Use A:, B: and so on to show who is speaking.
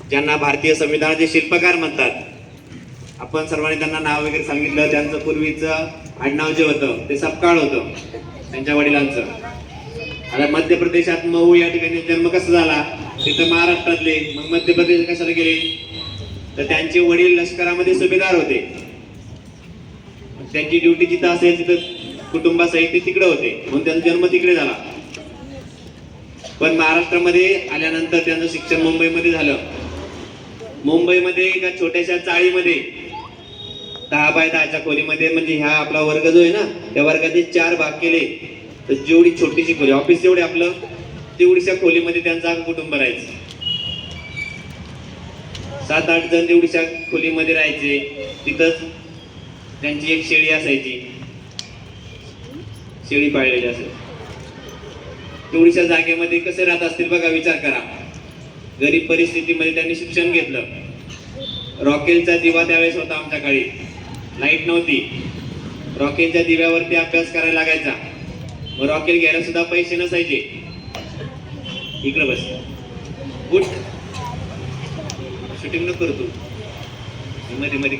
A: ज्यांना भारतीय संविधानाचे शिल्पकार म्हणतात. आपण सर्वांनी त्यांना नाव वगैरे सांगितलं. त्यांचं पूर्वीचं आडनाव जे होतं ते सपकाळ होतं त्यांच्या वडिलांचं. आता मध्य प्रदेशात महू या ठिकाणी जन्म कसा झाला, तिथं महाराष्ट्रातले, मग मध्य प्रदेश कशाला गेले, तर त्यांचे वडील लष्करामध्ये सुभेदार होते. त्यांची ड्युटी जिथं असेल तिथं कुटुंबासहित ते तिकडे होते, म्हणून त्यांचा जन्म तिकडे झाला. पण महाराष्ट्रामध्ये आल्यानंतर त्यांचं शिक्षण मुंबईमध्ये झालं. मुंबईमध्ये एका छोट्याशा चाळीमध्ये 10 बाय 10च्या खोलीमध्ये, म्हणजे ह्या आपला वर्ग जो आहे ना, त्या वर्गाचे 4 भाग केले. तर जेवढी छोटीशी खोली, ऑफिस जेवढे आपलं, तेवढीशा खोलीमध्ये त्यांचं कुटुंब राहायचं. 7-8 जण तेवढीशा खोलीमध्ये राहायचे. तिथंच त्यांची एक शेळी असायची, शेळी पाळलेली असेल. तेवढीशा जागेमध्ये कसे राहत असतील बघा, विचार करा. गरीब परिस्थितीमध्ये त्यांनी शिक्षण घेतलं. रॉकेलचा दिवा त्यावेळेस होता आमच्या काळी, लाईट नव्हती. रॉकेलच्या दिव्यावरती अभ्यास करायला लागायचा. मग रॉकेल घ्यायला सुद्धा पैसे नसायचे. इकडे बस, गुड शूटिंग नको करू तू, मध्ये मध्ये